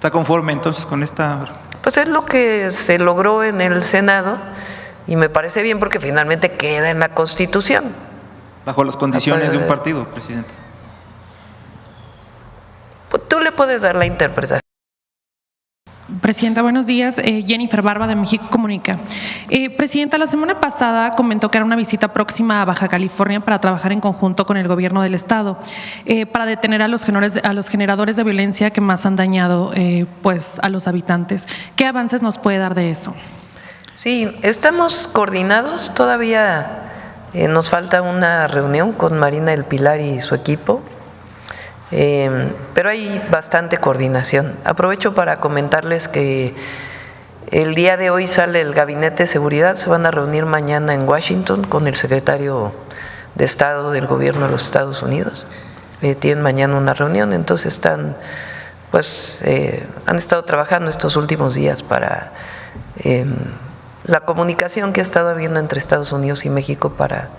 ¿Está conforme entonces con esta? Pues es lo que se logró en el Senado y me parece bien porque finalmente queda en la Constitución. Bajo las condiciones de un partido, presidente. Pues tú le puedes dar la interpretación. Presidenta, buenos días. Jennifer Barba, de México Comunica. Presidenta, la semana pasada comentó que era una visita próxima a Baja California para trabajar en conjunto con el gobierno del estado para detener a los generadores de violencia que más han dañado pues, a los habitantes. ¿Qué avances nos puede dar de eso? Sí, estamos coordinados. Todavía nos falta una reunión con Marina del Pilar y su equipo. Pero hay bastante coordinación. Aprovecho para comentarles que el día de hoy sale el Gabinete de Seguridad, se van a reunir mañana en Washington con el secretario de Estado del Gobierno de los Estados Unidos. Tienen mañana una reunión, entonces están, pues, han estado trabajando estos últimos días para la comunicación que ha estado habiendo entre Estados Unidos y México para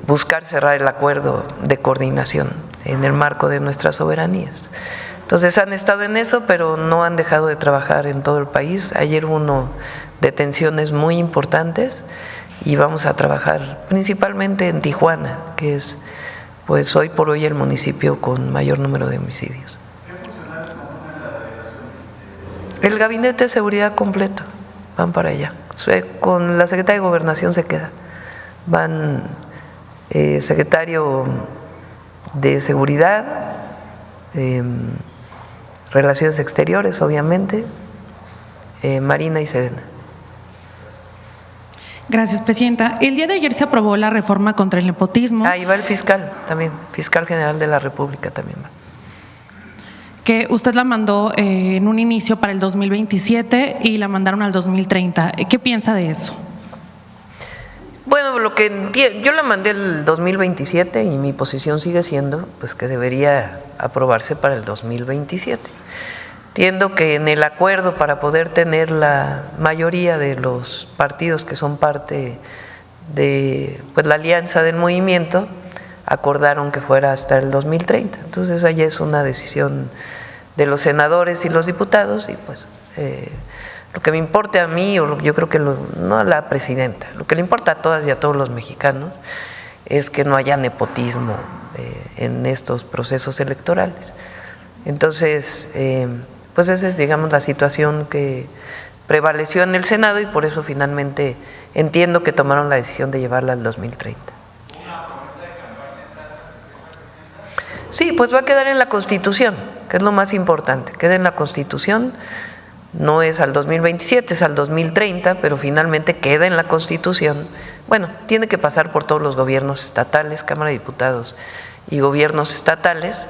buscar cerrar el acuerdo de coordinación en el marco de nuestras soberanías. Entonces han estado en eso, pero no han dejado de trabajar en todo el país. Ayer hubo una detenciones muy importantes y vamos a trabajar principalmente en Tijuana, que es pues hoy por hoy el municipio con mayor número de homicidios. El Gabinete de Seguridad completo, van para allá. Con la Secretaría de Gobernación se queda. Van secretario de Seguridad, Relaciones Exteriores, obviamente, Marina y Sedena. Gracias, Presidenta. El día de ayer se aprobó la reforma contra el nepotismo. Ahí va el fiscal también, fiscal general de la República también va. Que usted la mandó en un inicio para el 2027 y la mandaron al 2030. ¿Qué piensa de eso? Bueno, lo que entiendo, yo la mandé el 2027 y mi posición sigue siendo pues que debería aprobarse para el 2027. Entiendo que en el acuerdo para poder tener la mayoría de los partidos que son parte de pues, la alianza del movimiento, acordaron que fuera hasta el 2030. Entonces allá es una decisión de los senadores y los diputados y pues lo que me importa a mí, o yo creo que no a la presidenta, lo que le importa a todas y a todos los mexicanos es que no haya nepotismo en estos procesos electorales. Entonces, pues esa es, digamos, la situación que prevaleció en el Senado y por eso finalmente entiendo que tomaron la decisión de llevarla al 2030. Sí, pues va a quedar en la Constitución, que es lo más importante, queda en la Constitución. No es al 2027, es al 2030, pero finalmente queda en la Constitución. Bueno, tiene que pasar por todos los gobiernos estatales, Cámara de Diputados y gobiernos estatales,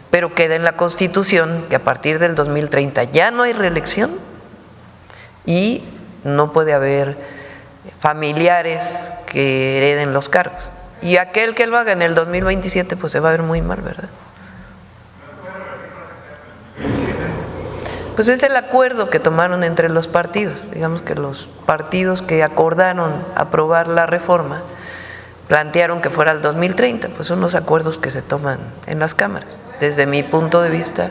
pero queda en la Constitución que a partir del 2030 ya no hay reelección y no puede haber familiares que hereden los cargos. Y aquel que lo haga en el 2027, pues se va a ver muy mal, ¿verdad? Pues es el acuerdo que tomaron entre los partidos, digamos que los partidos que acordaron aprobar la reforma plantearon que fuera el 2030, pues son los acuerdos que se toman en las cámaras. Desde mi punto de vista,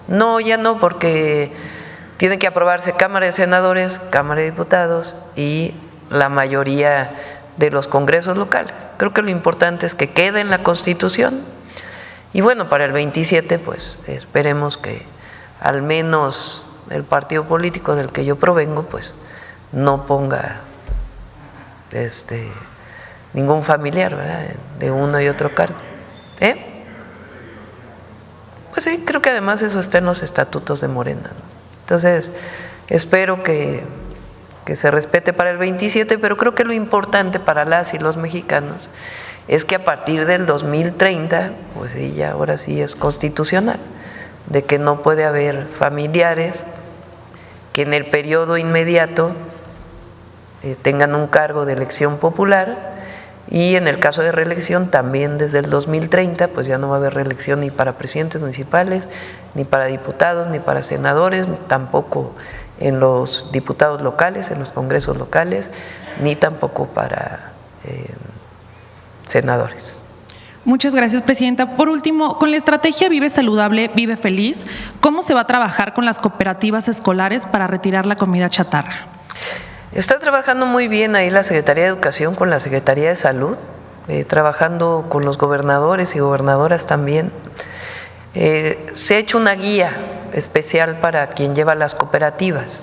no, ya no, porque tiene que aprobarse Cámara de Senadores, Cámara de Diputados y la mayoría de los congresos locales. Creo que lo importante es que quede en la Constitución y bueno, para el 27 pues esperemos que al menos el partido político del que yo provengo, pues no ponga ningún familiar, ¿verdad?, de uno y otro cargo. Pues sí, creo que además eso está en los estatutos de Morena, ¿no? Entonces, espero que se respete para el 27, pero creo que lo importante para las y los mexicanos es que a partir del 2030, pues sí, ya ahora sí es constitucional, de que no puede haber familiares que en el periodo inmediato tengan un cargo de elección popular y en el caso de reelección también desde el 2030 pues ya no va a haber reelección ni para presidentes municipales, ni para diputados, ni para senadores, tampoco en los diputados locales, en los congresos locales, ni tampoco para senadores. Muchas gracias, presidenta. Por último, con la estrategia Vive Saludable, Vive Feliz, ¿cómo se va a trabajar con las cooperativas escolares para retirar la comida chatarra? Está trabajando muy bien ahí la Secretaría de Educación con la Secretaría de Salud, trabajando con los gobernadores y gobernadoras también. Se ha hecho una guía especial para quien lleva las cooperativas.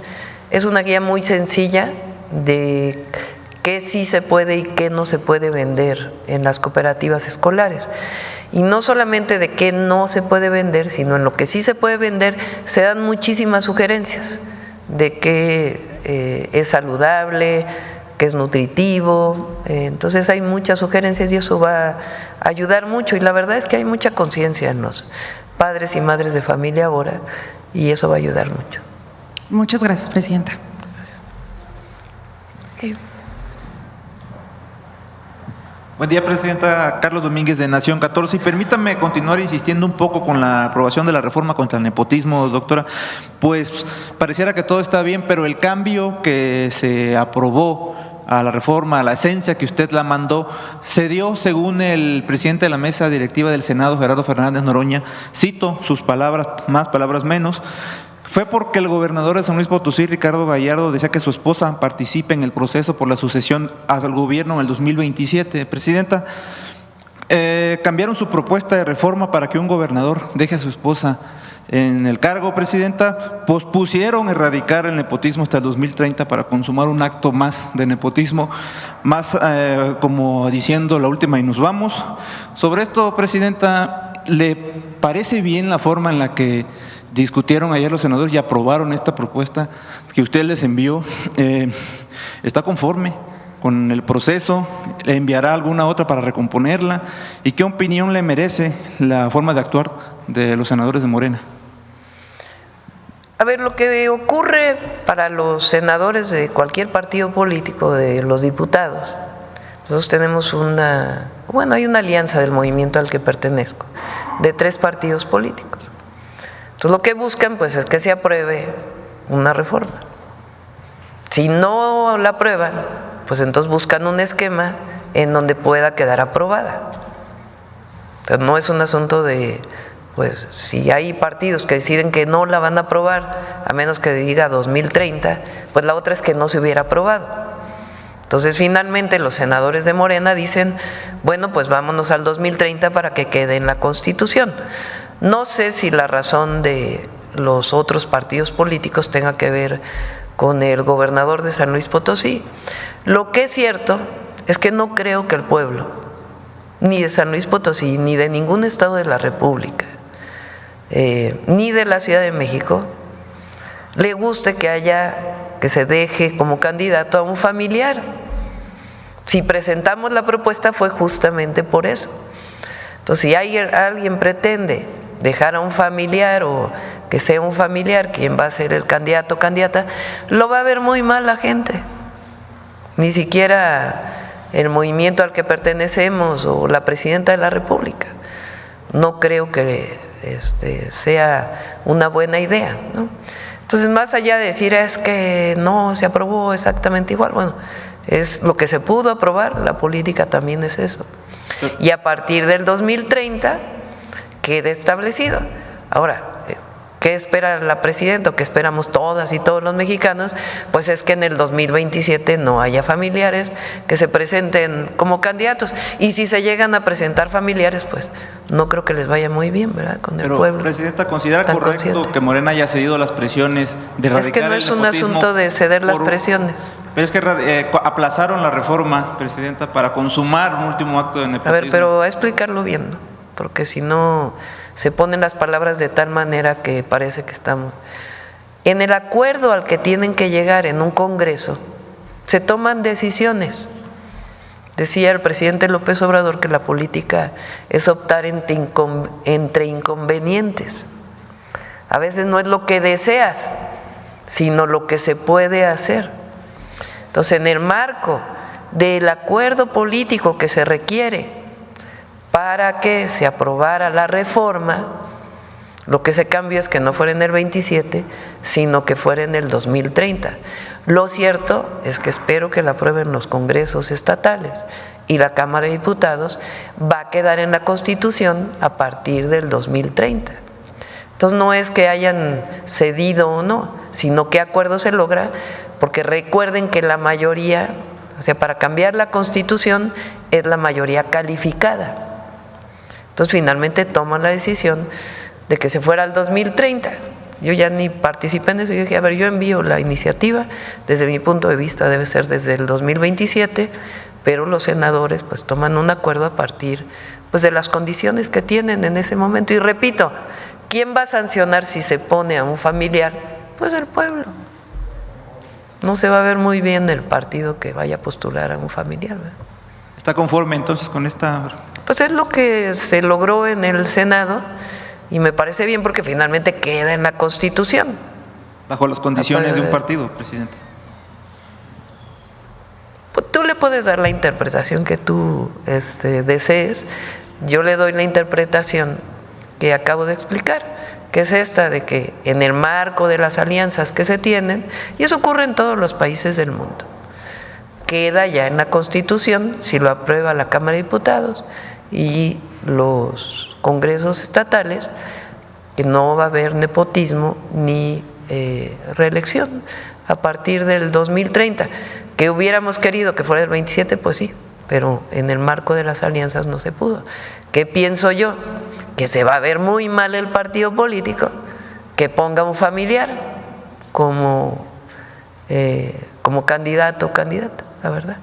Es una guía muy sencilla de qué sí se puede y qué no se puede vender en las cooperativas escolares. Y no solamente de qué no se puede vender, sino en lo que sí se puede vender, se dan muchísimas sugerencias de qué es saludable, que es nutritivo. Entonces hay muchas sugerencias y eso va a ayudar mucho. Y la verdad es que hay mucha conciencia en los padres y madres de familia ahora y eso va a ayudar mucho. Muchas gracias, presidenta. Okay. Buen día, presidenta. Carlos Domínguez, de Nación 14. Y permítame continuar insistiendo un poco con la aprobación de la reforma contra el nepotismo, doctora. Pues pareciera que todo está bien, pero el cambio que se aprobó a la reforma, a la esencia que usted la mandó, se dio, según el presidente de la mesa directiva del Senado, Gerardo Fernández Noroña, cito sus palabras más, palabras menos, fue porque el gobernador de San Luis Potosí, Ricardo Gallardo, decía que su esposa participe en el proceso por la sucesión al gobierno en el 2027. Presidenta, cambiaron su propuesta de reforma para que un gobernador deje a su esposa en el cargo, presidenta. Pospusieron erradicar el nepotismo hasta el 2030 para consumar un acto más de nepotismo, más como diciendo la última y nos vamos. Sobre esto, presidenta, ¿le parece bien la forma en la que discutieron ayer los senadores y aprobaron esta propuesta que usted les envió? ¿Está conforme con el proceso? ¿Le enviará alguna otra para recomponerla? ¿Y qué opinión le merece la forma de actuar de los senadores de Morena? A ver, lo que ocurre para los senadores de cualquier partido político, de los diputados, nosotros tenemos hay una alianza del movimiento al que pertenezco, de 3 partidos políticos. Entonces lo que buscan pues es que se apruebe una reforma. Si no la aprueban, pues entonces buscan un esquema en donde pueda quedar aprobada. Entonces no es un asunto de, pues si hay partidos que deciden que no la van a aprobar, a menos que diga 2030, pues la otra es que no se hubiera aprobado. Entonces finalmente los senadores de Morena dicen, bueno, pues vámonos al 2030 para que quede en la Constitución. No sé si la razón de los otros partidos políticos tenga que ver con el gobernador de San Luis Potosí. Lo que es cierto es que no creo que el pueblo, ni de San Luis Potosí, ni de ningún estado de la República, ni de la Ciudad de México, le guste que se deje como candidato a un familiar. Si presentamos la propuesta fue justamente por eso. Entonces, si alguien pretende dejar a un familiar o que sea un familiar quien va a ser el candidato o candidata, lo va a ver muy mal la gente. Ni siquiera el movimiento al que pertenecemos o la presidenta de la República. No creo que sea una buena idea, ¿no? Entonces, más allá de decir es que no se aprobó exactamente igual, bueno, es lo que se pudo aprobar, la política también es eso. Y a partir del 2030 quede establecido. Ahora, ¿qué espera la presidenta o qué esperamos todas y todos los mexicanos? Pues es que en el 2027 no haya familiares que se presenten como candidatos. Y si se llegan a presentar familiares, pues no creo que les vaya muy bien, ¿verdad? Con el pueblo. Pero, presidenta, ¿considera correcto que Morena haya cedido las presiones de erradicar el nepotismo? Es que no es un asunto de ceder las presiones. Pero es que aplazaron la reforma, presidenta, para consumar un último acto de nepotismo. A ver, pero a explicarlo bien, ¿no? Porque si no se ponen las palabras de tal manera que parece que estamos… En el acuerdo al que tienen que llegar en un congreso, se toman decisiones. Decía el presidente López Obrador que la política es optar entre inconvenientes. A veces no es lo que deseas, sino lo que se puede hacer. Entonces, en el marco del acuerdo político que se requiere para que se aprobara la reforma, Lo que se cambia es que no fuera en el 27, sino que fuera en el 2030. Lo cierto es que espero que la aprueben los congresos estatales y la Cámara de Diputados va a quedar en la Constitución a partir del 2030. Entonces no es que hayan cedido o no, sino qué acuerdo se logra, porque recuerden que la mayoría, o sea, para cambiar la Constitución es la mayoría calificada. Entonces finalmente toman la decisión de que se fuera al 2030. Yo ya ni participé en eso, yo dije, a ver, yo envío la iniciativa, desde mi punto de vista debe ser desde el 2027, pero los senadores pues toman un acuerdo a partir pues de las condiciones que tienen en ese momento. Y repito, ¿quién va a sancionar si se pone a un familiar? Pues el pueblo. No se va a ver muy bien el partido que vaya a postular a un familiar, ¿verdad? ¿Está conforme entonces con esta? Pues es lo que se logró en el Senado y me parece bien porque finalmente queda en la Constitución. Bajo las condiciones de un partido, presidente. Pues tú le puedes dar la interpretación que tú desees. Yo le doy la interpretación que acabo de explicar, que es esta de que en el marco de las alianzas que se tienen, y eso ocurre en todos los países del mundo, queda ya en la Constitución, si lo aprueba la Cámara de Diputados y los congresos estatales, que no va a haber nepotismo ni reelección a partir del 2030. Que hubiéramos querido que fuera el 27, pues sí, pero en el marco de las alianzas no se pudo. ¿Qué pienso yo? Que se va a ver muy mal el partido político que ponga un familiar como candidato o candidata, la verdad.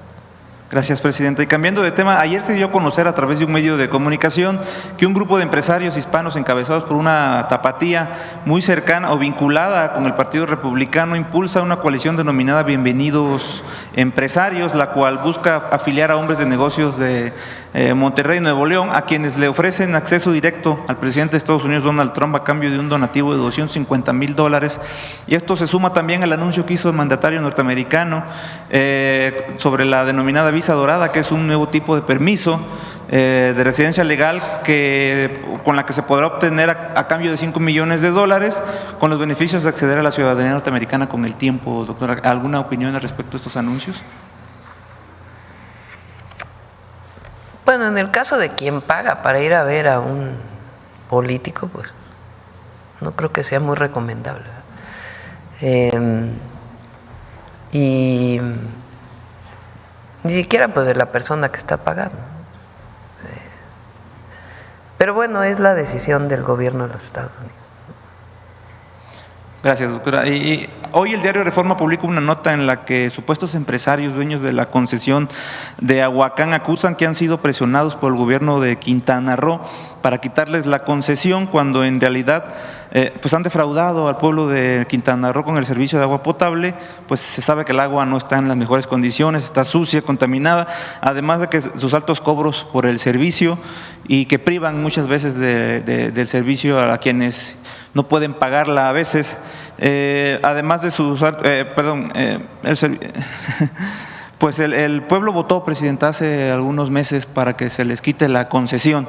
Gracias, presidenta. Y cambiando de tema, ayer se dio a conocer a través de un medio de comunicación que un grupo de empresarios hispanos encabezados por una tapatía muy cercana o vinculada con el Partido Republicano impulsa una coalición denominada Bienvenidos Empresarios, la cual busca afiliar a hombres de negocios de Monterrey y Nuevo León, a quienes le ofrecen acceso directo al presidente de Estados Unidos, Donald Trump, a cambio de un donativo de $250,000. Y esto se suma también al anuncio que hizo el mandatario norteamericano sobre la denominada visa dorada, que es un nuevo tipo de permiso de residencia legal con la que se podrá obtener a cambio de $5 millones, con los beneficios de acceder a la ciudadanía norteamericana con el tiempo. Doctora, ¿alguna opinión al respecto de estos anuncios? Bueno, en el caso de quien paga para ir a ver a un político, pues no creo que sea muy recomendable. Y ni siquiera pues de la persona que está pagando. Pero bueno, es la decisión del gobierno de los Estados Unidos. Gracias, doctora. Y hoy el diario Reforma publica una nota en la que supuestos empresarios dueños de la concesión de Ahuacán acusan que han sido presionados por el gobierno de Quintana Roo para quitarles la concesión, cuando en realidad pues han defraudado al pueblo de Quintana Roo con el servicio de agua potable. Pues se sabe que el agua no está en las mejores condiciones, está sucia, contaminada, además de que sus altos cobros por el servicio y que privan muchas veces del servicio a quienes no pueden pagarla a veces, además de sus pues el pueblo votó, presidenta, hace algunos meses para que se les quite la concesión.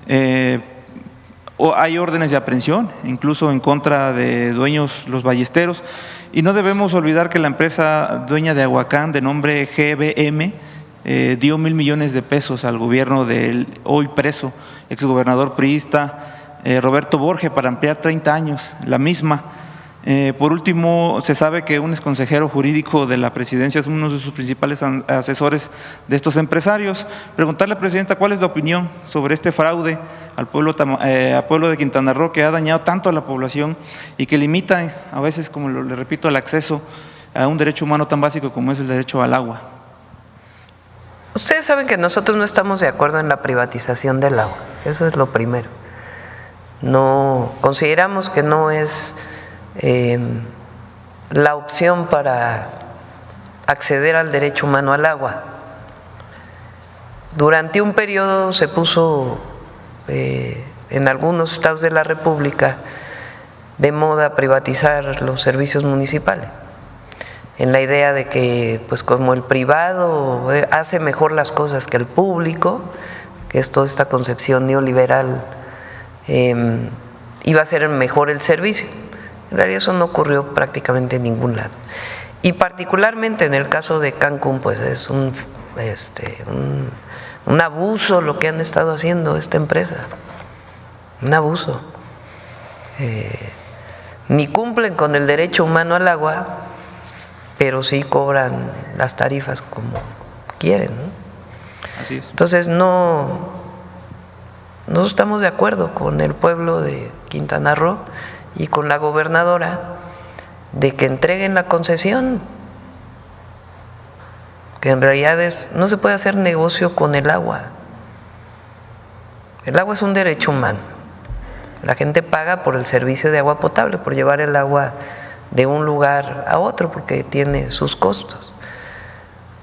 Hay órdenes de aprehensión, incluso en contra de dueños, los ballesteros, y no debemos olvidar que la empresa dueña de Ahuacán, de nombre GBM, dio $1,000 millones al gobierno del hoy preso exgobernador priista Roberto Borge para ampliar 30 años la misma. Por último, se sabe que un exconsejero jurídico de la presidencia es uno de sus principales asesores de estos empresarios. Preguntarle, presidenta, ¿cuál es la opinión sobre este fraude al pueblo de Quintana Roo, que ha dañado tanto a la población y que limita a veces, como le repito, el acceso a un derecho humano tan básico como es el derecho al agua? Ustedes saben que nosotros no estamos de acuerdo en la privatización del agua, eso es lo primero. No consideramos que no es la opción para acceder al derecho humano al agua. Durante un periodo se puso en algunos estados de la República de moda privatizar los servicios municipales, en la idea de que pues como el privado hace mejor las cosas que el público, que es toda esta concepción neoliberal iba a ser mejor el servicio. En realidad eso no ocurrió prácticamente en ningún lado. Y particularmente en el caso de Cancún, pues es un abuso lo que han estado haciendo esta empresa. Un abuso. Ni cumplen con el derecho humano al agua, pero sí cobran las tarifas como quieren, ¿no? Así es. Entonces no estamos de acuerdo con el pueblo de Quintana Roo y con la gobernadora de que entreguen la concesión, que en realidad no se puede hacer negocio con el agua. El agua es un derecho humano. La gente paga por el servicio de agua potable, por llevar el agua de un lugar a otro, porque tiene sus costos.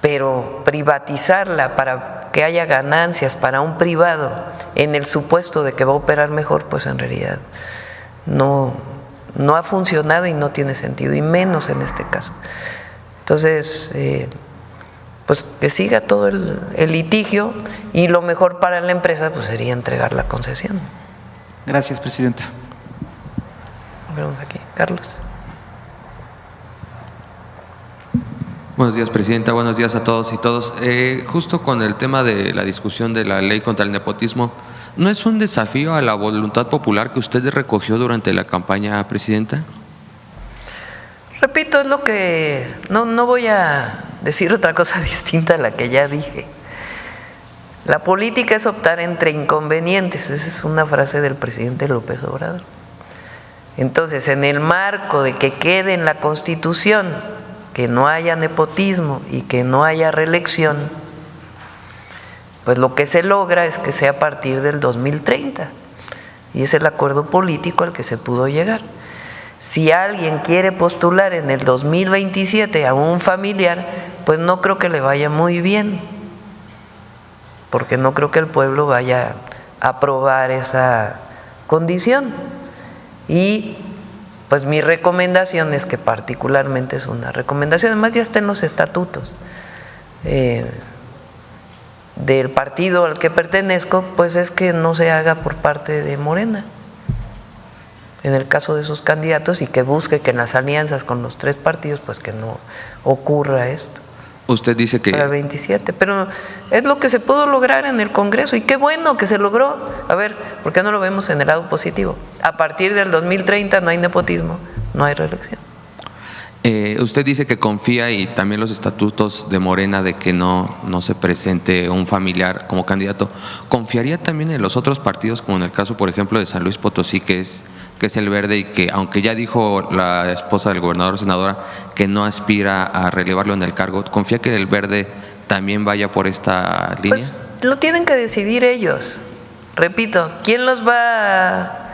Pero privatizarla para que haya ganancias para un privado en el supuesto de que va a operar mejor, pues en realidad no ha funcionado y no tiene sentido, y menos en este caso. Entonces, pues que siga todo el litigio, y lo mejor para la empresa pues sería entregar la concesión. Gracias, presidenta. Vemos aquí, Carlos. Buenos días, presidenta. Buenos días a todos y todos. Justo con el tema de la discusión de la ley contra el nepotismo, ¿no es un desafío a la voluntad popular que usted recogió durante la campaña, presidenta? Repito, es lo que… No voy a decir otra cosa distinta a la que ya dije. La política es optar entre inconvenientes. Esa es una frase del presidente López Obrador. Entonces, en el marco de que quede en la Constitución que no haya nepotismo y que no haya reelección, pues lo que se logra es que sea a partir del 2030. Y es el acuerdo político al que se pudo llegar. Si alguien quiere postular en el 2027 a un familiar, pues no creo que le vaya muy bien, porque no creo que el pueblo vaya a aprobar esa condición. Y pues mi recomendación es que particularmente es una recomendación, además ya está en los estatutos del partido al que pertenezco, pues es que no se haga por parte de Morena en el caso de sus candidatos, y que busque que en las alianzas con los tres partidos pues que no ocurra esto. Usted dice que… Para el 27, pero es lo que se pudo lograr en el Congreso, y qué bueno que se logró. A ver, ¿por qué no lo vemos en el lado positivo? A partir del 2030 no hay nepotismo, no hay reelección. Usted dice que confía, y también los estatutos de Morena, de que no se presente un familiar como candidato. ¿Confiaría también en los otros partidos, como en el caso, por ejemplo, de San Luis Potosí, que es el Verde, y que aunque ya dijo la esposa del gobernador, senadora, que no aspira a relevarlo en el cargo, confía que el Verde también vaya por esta línea? Pues lo tienen que decidir ellos. Repito, ¿quién los va?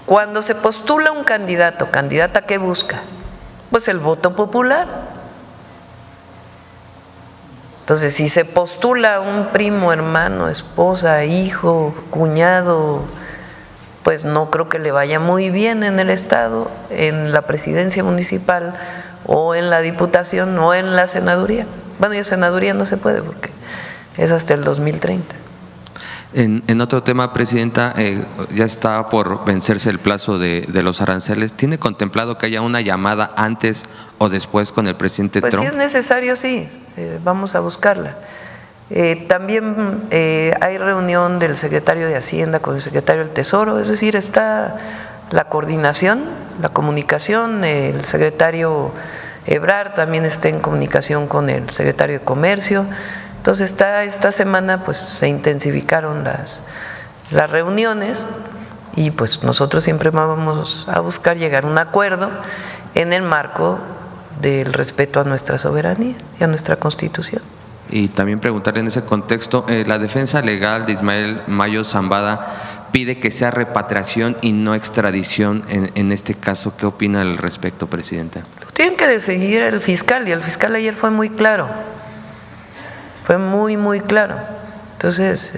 Cuando se postula un candidato, ¿candidata qué busca? Pues el voto popular. Entonces, si se postula un primo, hermano, esposa, hijo, cuñado, pues no creo que le vaya muy bien en el Estado, en la presidencia municipal, o en la diputación, o en la senaduría. Bueno, y en senaduría no se puede porque es hasta el 2030. En otro tema, presidenta, ya está por vencerse el plazo de los aranceles. ¿Tiene contemplado que haya una llamada antes o después con el presidente Trump? Trump? Si es necesario, sí, vamos a buscarla. También hay reunión del secretario de Hacienda con el secretario del Tesoro, es decir, está la coordinación, la comunicación. El secretario Ebrard también está en comunicación con el secretario de Comercio. Entonces esta semana pues se intensificaron las reuniones, y pues nosotros siempre vamos a buscar llegar a un acuerdo en el marco del respeto a nuestra soberanía y a nuestra Constitución. Y también preguntarle en ese contexto, la defensa legal de Ismael Mayo Zambada pide que sea repatriación y no extradición en este caso. ¿Qué opina al respecto, presidenta? Lo tienen que decidir el fiscal, y el fiscal ayer fue muy claro. Fue muy claro. Entonces,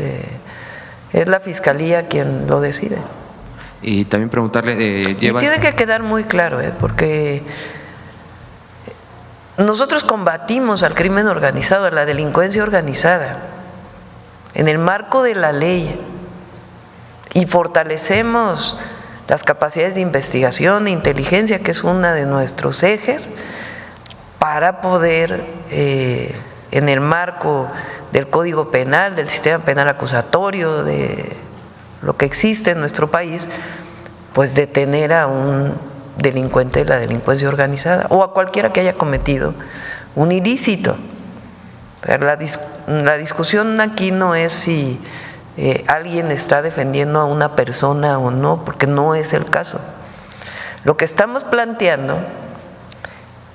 es la fiscalía quien lo decide. Y también preguntarle… Y tiene que quedar muy claro, porque nosotros combatimos al crimen organizado, a la delincuencia organizada, en el marco de la ley, y fortalecemos las capacidades de investigación e inteligencia, que es uno de nuestros ejes, para poder, en el marco del Código Penal, del sistema penal acusatorio, de lo que existe en nuestro país, pues detener a un delincuente de la delincuencia organizada o a cualquiera que haya cometido un ilícito. La discusión aquí no es si alguien está defendiendo a una persona o no, porque no es el caso. Lo que estamos planteando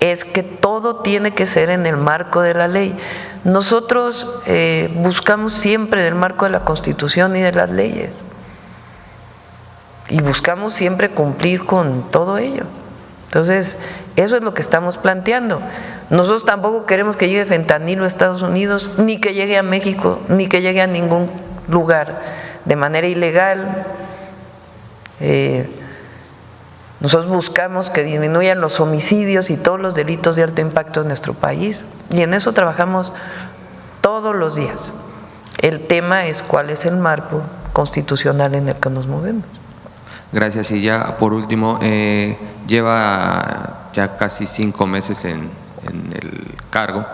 es que todo tiene que ser en el marco de la ley. Nosotros buscamos siempre en el marco de la Constitución y de las leyes, y buscamos siempre cumplir con todo ello. Entonces, eso es lo que estamos planteando. Nosotros tampoco queremos que llegue fentanilo a Estados Unidos, ni que llegue a México, ni que llegue a ningún lugar de manera ilegal. Nosotros buscamos que disminuyan los homicidios y todos los delitos de alto impacto en nuestro país, y en eso trabajamos todos los días. El tema es cuál es el marco constitucional en el que nos movemos. Gracias. Y ya por último, lleva ya casi 5 meses en el cargo,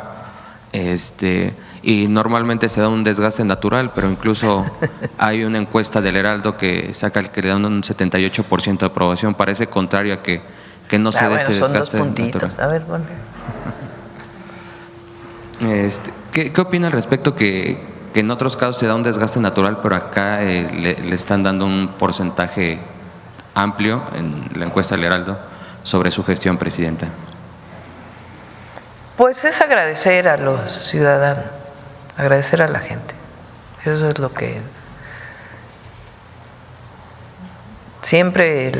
y normalmente se da un desgaste natural, pero incluso hay una encuesta del Heraldo que saca que le da un 78% de aprobación. Parece contrario a que no se dé este son desgaste 2 puntitos. natural. A ver, bueno. ¿Qué opina al respecto que en otros casos se da un desgaste natural, pero acá le están dando un porcentaje amplio en la encuesta del Heraldo sobre su gestión, presidenta? Pues es agradecer a los ciudadanos, agradecer a la gente. Eso es lo que siempre,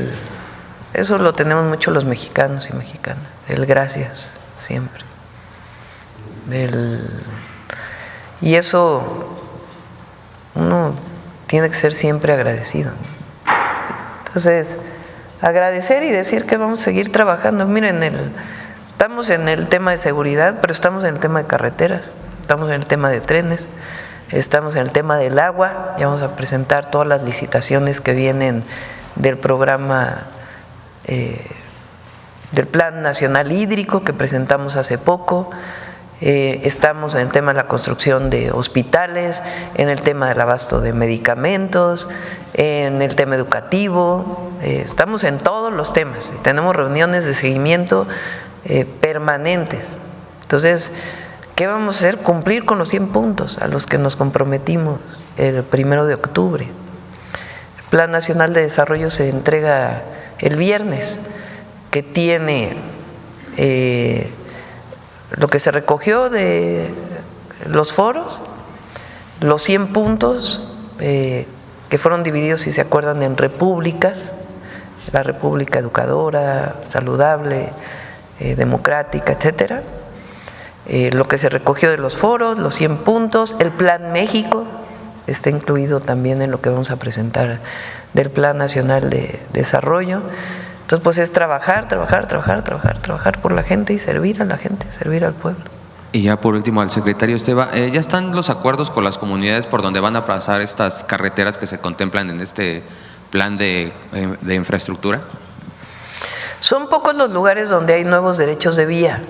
eso lo tenemos mucho los mexicanos y mexicanas, el gracias, siempre. Y eso uno tiene que ser siempre agradecido. Entonces, agradecer y decir que vamos a seguir trabajando. Miren, estamos en el tema de seguridad, pero estamos en el tema de carreteras, estamos en el tema de trenes, estamos en el tema del agua. Ya vamos a presentar todas las licitaciones que vienen del programa del Plan Nacional Hídrico que presentamos hace poco. Estamos en el tema de la construcción de hospitales, en el tema del abasto de medicamentos, en el tema educativo. Estamos en todos los temas y tenemos reuniones de seguimiento permanentes. Entonces, ¿qué vamos a hacer? Cumplir con los 100 puntos a los que nos comprometimos el 1 de octubre. El Plan Nacional de Desarrollo se entrega el viernes, que tiene lo que se recogió de los foros, los 100 puntos que fueron divididos, si se acuerdan, en repúblicas: la república educadora, saludable, democrática, etcétera. Lo que se recogió de los foros, los 100 puntos, el Plan México está incluido también en lo que vamos a presentar del Plan Nacional de Desarrollo. Entonces, pues es trabajar por la gente y servir a la gente, servir al pueblo. Y ya por último, al secretario Esteva, ¿ya están los acuerdos con las comunidades por donde van a pasar estas carreteras que se contemplan en este plan de infraestructura? Son pocos los lugares donde hay nuevos derechos de vía.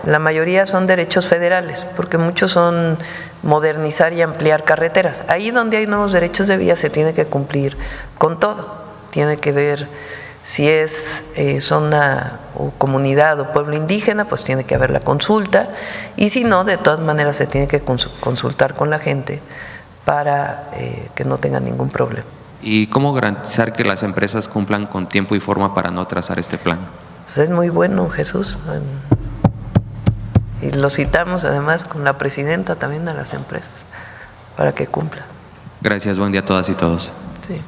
La mayoría son derechos federales, porque muchos son modernizar y ampliar carreteras. Ahí donde hay nuevos derechos de vía se tiene que cumplir con todo. Tiene que ver si es zona o comunidad o pueblo indígena, pues tiene que haber la consulta, y si no, de todas maneras se tiene que consultar con la gente para que no tengan ningún problema. ¿Y cómo garantizar que las empresas cumplan con tiempo y forma para no trazar este plan? Pues es muy bueno, Jesús. Y lo citamos además con la presidenta también a las empresas para que cumplan. Gracias, buen día a todas y todos. Sí.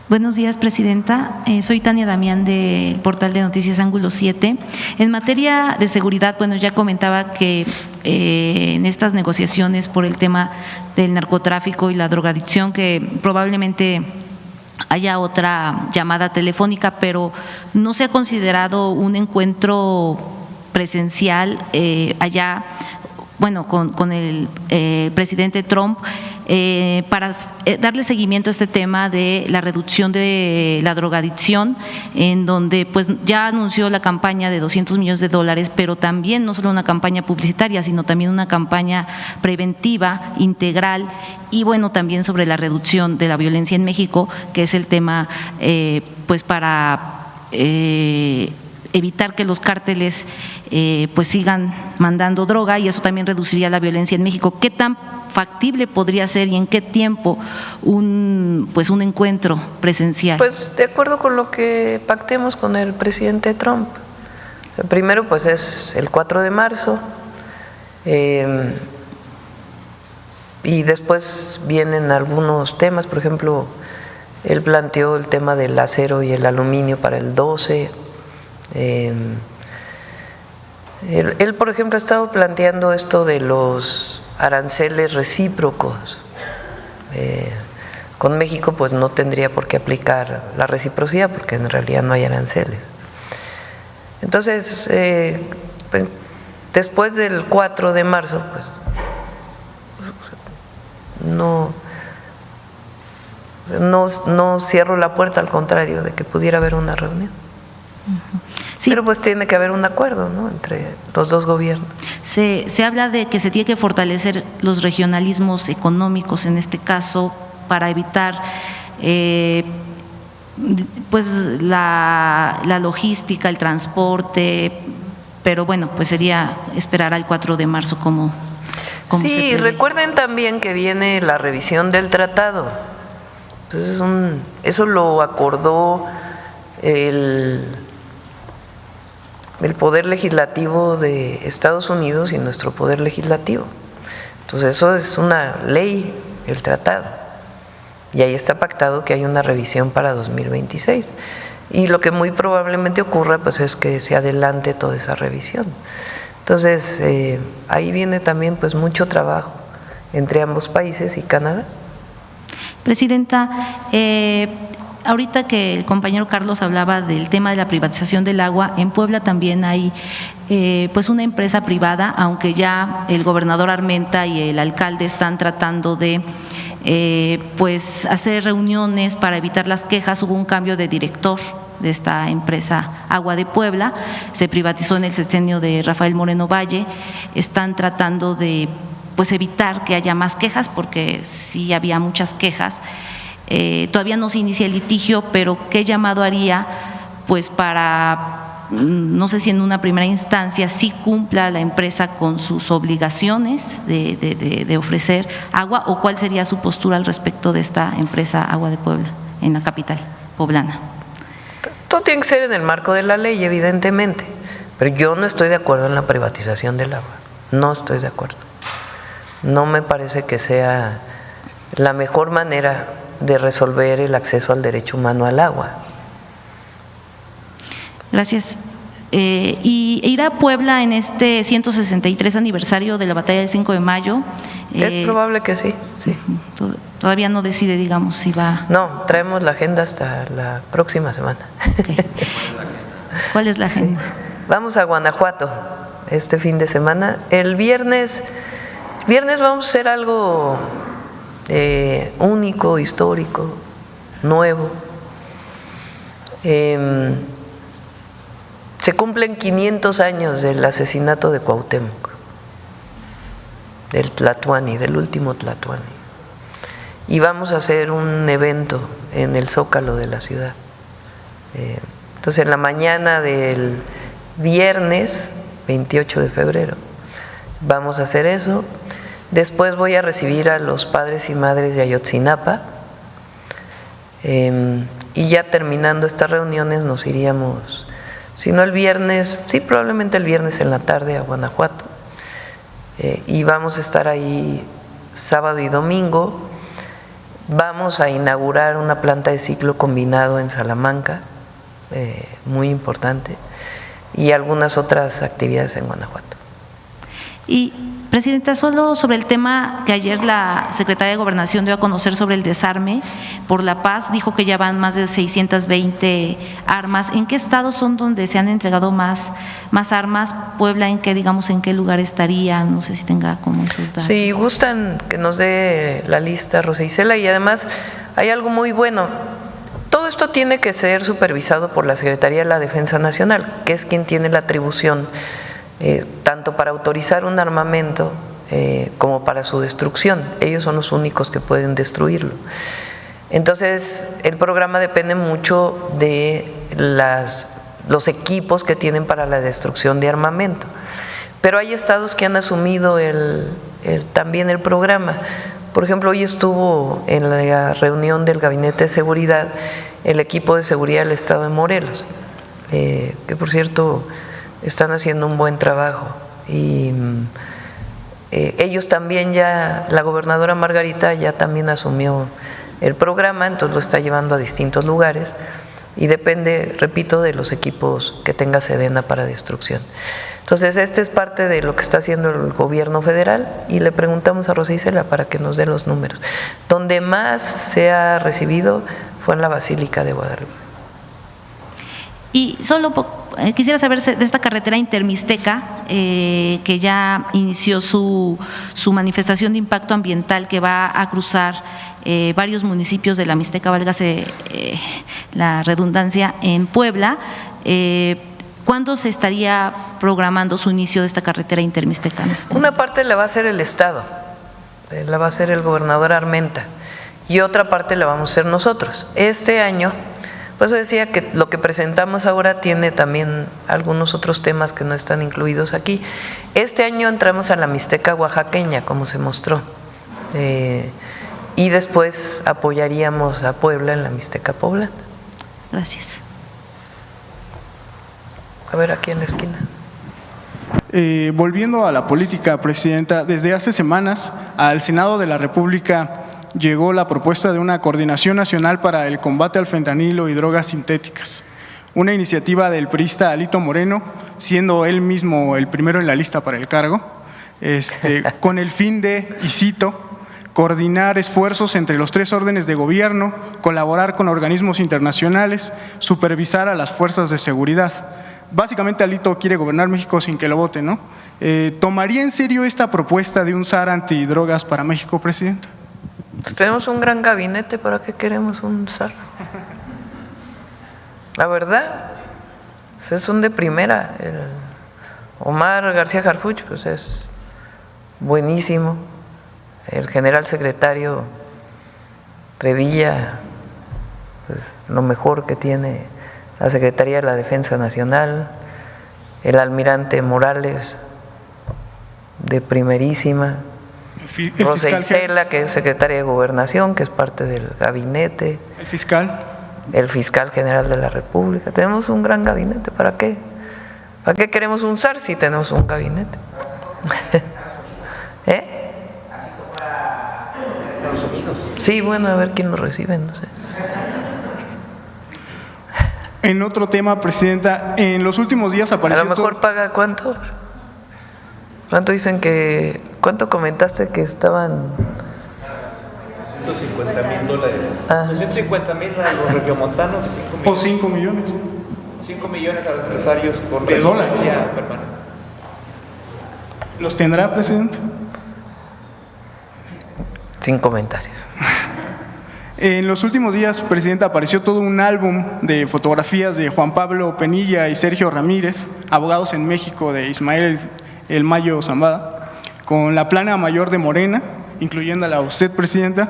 Buenos días, presidenta. Soy Tania Damián del portal de noticias Ángulo 7. En materia de seguridad, bueno, ya comentaba que en estas negociaciones por el tema del narcotráfico y la drogadicción, que probablemente haya otra llamada telefónica, pero no se ha considerado un encuentro presencial allá, bueno, con el presidente Trump, para darle seguimiento a este tema de la reducción de la drogadicción, en donde pues ya anunció la campaña de $200 millones, pero también no solo una campaña publicitaria, sino también una campaña preventiva, integral, y bueno, también sobre la reducción de la violencia en México, que es el tema pues para evitar que los cárteles pues sigan mandando droga, y eso también reduciría la violencia en México. ¿Qué tan factible podría ser y en qué tiempo un encuentro presencial? Pues de acuerdo con lo que pactemos con el presidente Trump. El primero pues es el 4 de marzo y después vienen algunos temas, por ejemplo, él planteó el tema del acero y el aluminio para el 12. Él, por ejemplo, ha estado planteando esto de los aranceles recíprocos. Con México pues no tendría por qué aplicar la reciprocidad porque en realidad no hay aranceles. Entonces, después del 4 de marzo, pues no cierro la puerta, al contrario, de que pudiera haber una reunión. Sí. Pero pues tiene que haber un acuerdo, ¿no?, entre los dos gobiernos. Se habla de que se tiene que fortalecer los regionalismos económicos en este caso para evitar pues la logística, el transporte, pero bueno, pues sería esperar al 4 de marzo como sí, recuerden también que viene la revisión del tratado. Entonces eso lo acordó el Poder Legislativo de Estados Unidos y nuestro Poder Legislativo. Entonces eso es una ley, el tratado, y ahí está pactado que hay una revisión para 2026, y lo que muy probablemente ocurra pues es que se adelante toda esa revisión. Entonces ahí viene también pues mucho trabajo entre ambos países y Canadá. Presidenta, ahorita que el compañero Carlos hablaba del tema de la privatización del agua, en Puebla también hay pues una empresa privada, aunque ya el gobernador Armenta y el alcalde están tratando de pues hacer reuniones para evitar las quejas. Hubo un cambio de director de esta empresa Agua de Puebla, se privatizó en el sexenio de Rafael Moreno Valle. Están tratando de pues evitar que haya más quejas, porque sí había muchas quejas. Todavía no se inicia el litigio, pero ¿qué llamado haría pues para, no sé si en una primera instancia sí cumpla la empresa con sus obligaciones de ofrecer agua, o cuál sería su postura al respecto de esta empresa Agua de Puebla en la capital poblana? Todo tiene que ser en el marco de la ley, evidentemente, pero yo no estoy de acuerdo en la privatización del agua, no estoy de acuerdo. No me parece que sea la mejor manera de resolver el acceso al derecho humano al agua. Gracias. ¿Y irá a Puebla en este 163 aniversario de la batalla del 5 de mayo? Es probable que sí, sí. Todavía no decide, digamos, si va. No, traemos la agenda hasta la próxima semana. Okay. ¿Cuál es la agenda? Sí. Vamos a Guanajuato este fin de semana. El viernes vamos a hacer algo único, histórico, nuevo. Se cumplen 500 años del asesinato de Cuauhtémoc, del Tlatuani, del último Tlatuani. Y vamos a hacer un evento en el Zócalo de la ciudad. Entonces, en la mañana del viernes 28 de febrero vamos a hacer eso. Después voy a recibir a los padres y madres de Ayotzinapa, y ya terminando estas reuniones nos iríamos, si no el viernes, sí, probablemente el viernes en la tarde a Guanajuato, y vamos a estar ahí sábado y domingo. Vamos a inaugurar una planta de ciclo combinado en Salamanca, muy importante, y algunas otras actividades en Guanajuato. Y Presidenta, solo sobre el tema que ayer la Secretaría de Gobernación dio a conocer sobre el desarme por la paz, dijo que ya van más de 620 armas. ¿En qué estados son donde se han entregado más armas? ¿Puebla en qué, digamos, en qué lugar estaría? No sé si tenga como esos datos. Si gustan que nos dé la lista, Rosa Isela, y además hay algo muy bueno. Todo esto tiene que ser supervisado por la Secretaría de la Defensa Nacional, que es quien tiene la atribución tanto para autorizar un armamento como para su destrucción. Ellos son los únicos que pueden destruirlo. Entonces, el programa depende mucho de los equipos que tienen para la destrucción de armamento. Pero hay estados que han asumido también el programa. Por ejemplo, hoy estuvo en la reunión del Gabinete de Seguridad el equipo de seguridad del estado de Morelos, que por cierto están haciendo un buen trabajo. Y ellos también ya, la gobernadora Margarita ya también asumió el programa, entonces lo está llevando a distintos lugares y depende, repito, de los equipos que tenga Sedena para destrucción. Entonces, este es parte de lo que está haciendo el gobierno federal y le preguntamos a Rosa Isela para que nos dé los números. Donde más se ha recibido fue en la Basílica de Guadalupe. Y solo quisiera saber de esta carretera intermixteca, que ya inició su manifestación de impacto ambiental, que va a cruzar varios municipios de la Mixteca, válgase la redundancia, en Puebla. ¿Cuándo se estaría programando su inicio de esta carretera intermixteca? Una parte la va a hacer el Estado, la va a hacer el gobernador Armenta, y otra parte la vamos a hacer nosotros. Este año, por eso decía que lo que presentamos ahora tiene también algunos otros temas que no están incluidos aquí. Este año entramos a la Mixteca oaxaqueña, como se mostró, y después apoyaríamos a Puebla en la Mixteca poblana. Gracias. A ver, aquí en la esquina. Volviendo a la política, Presidenta, desde hace semanas al Senado de la República llegó la propuesta de una coordinación nacional para el combate al fentanilo y drogas sintéticas, una iniciativa del priista Alito Moreno, siendo él mismo el primero en la lista para el cargo, con el fin de, y cito, coordinar esfuerzos entre los 3 órdenes de gobierno, colaborar con organismos internacionales, supervisar a las fuerzas de seguridad. Básicamente Alito quiere gobernar México sin que lo voten, ¿no? ¿Tomaría en serio esta propuesta de un SAR antidrogas para México, Presidenta? Pues tenemos un gran gabinete, ¿para qué queremos un SAR? La verdad, es un de primera. El Omar García Harfuch, pues es buenísimo. El general secretario Revilla, pues lo mejor que tiene la Secretaría de la Defensa Nacional. El almirante Morales, de primerísima. Rosa Isela, que es secretaria de Gobernación, que es parte del gabinete. ¿El fiscal? El fiscal general de la República. Tenemos un gran gabinete. ¿Para qué? ¿Para qué queremos un SAR si tenemos un gabinete? Estados Unidos. Sí, bueno, a ver quién lo recibe, no sé. En otro tema, Presidenta, en los últimos días apareció… A lo mejor paga ¿cuánto? ¿Cuánto dicen que… ¿Cuánto comentaste que estaban? $150,000. 650,000 a los regiomontanos y 5 millones. ¿O 5 millones? 5 millones a los empresarios con ¿De dólares? residencia permanente. ¿Los tendrá, Presidenta? Sin comentarios. En los últimos días, Presidenta, apareció todo un álbum de fotografías de Juan Pablo Penilla y Sergio Ramírez, abogados en México de Ismael El Mayo Zambada, con la plana mayor de Morena, incluyéndola a usted, Presidenta.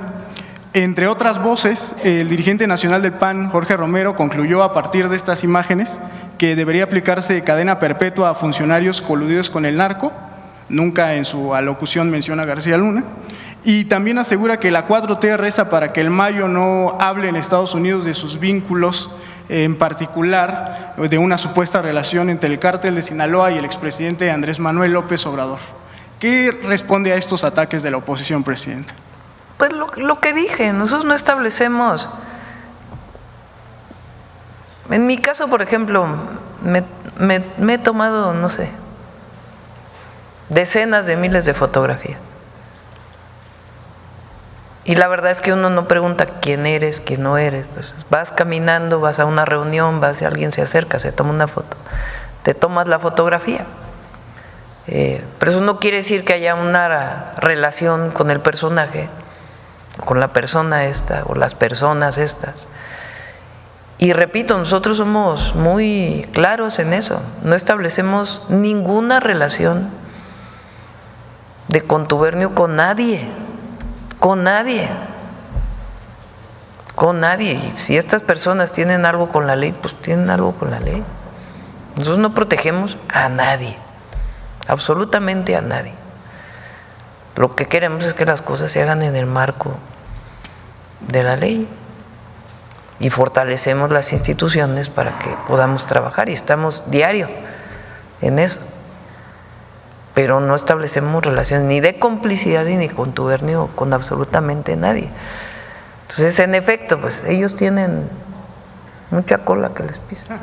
Entre otras voces, el dirigente nacional del PAN, Jorge Romero, concluyó a partir de estas imágenes que debería aplicarse cadena perpetua a funcionarios coludidos con el narco. Nunca en su alocución menciona a García Luna. Y también asegura que la 4T reza para que el Mayo no hable en Estados Unidos de sus vínculos, en particular de una supuesta relación entre el cártel de Sinaloa y el expresidente Andrés Manuel López Obrador. ¿Qué responde a estos ataques de la oposición, Presidenta? Pues lo que dije, nosotros no establecemos. En mi caso, por ejemplo, me he tomado, no sé, decenas de miles de fotografías. Y la verdad es que uno no pregunta quién eres, quién no eres. Pues vas caminando, vas a una reunión, alguien se acerca, se toma una foto, te tomas la fotografía. Pero eso no quiere decir que haya una relación con el personaje, con la persona esta o las personas estas. Y repito, nosotros somos muy claros en eso, no establecemos ninguna relación de contubernio con nadie, con nadie, con nadie. Y si estas personas tienen algo con la ley, pues tienen algo con la ley. Nosotros no protegemos a nadie, absolutamente a nadie. Lo que queremos es que las cosas se hagan en el marco de la ley y fortalecemos las instituciones para que podamos trabajar, y estamos diario en eso, pero no establecemos relaciones ni de complicidad ni contubernio con absolutamente nadie. Entonces, en efecto, pues ellos tienen mucha cola que les pisa.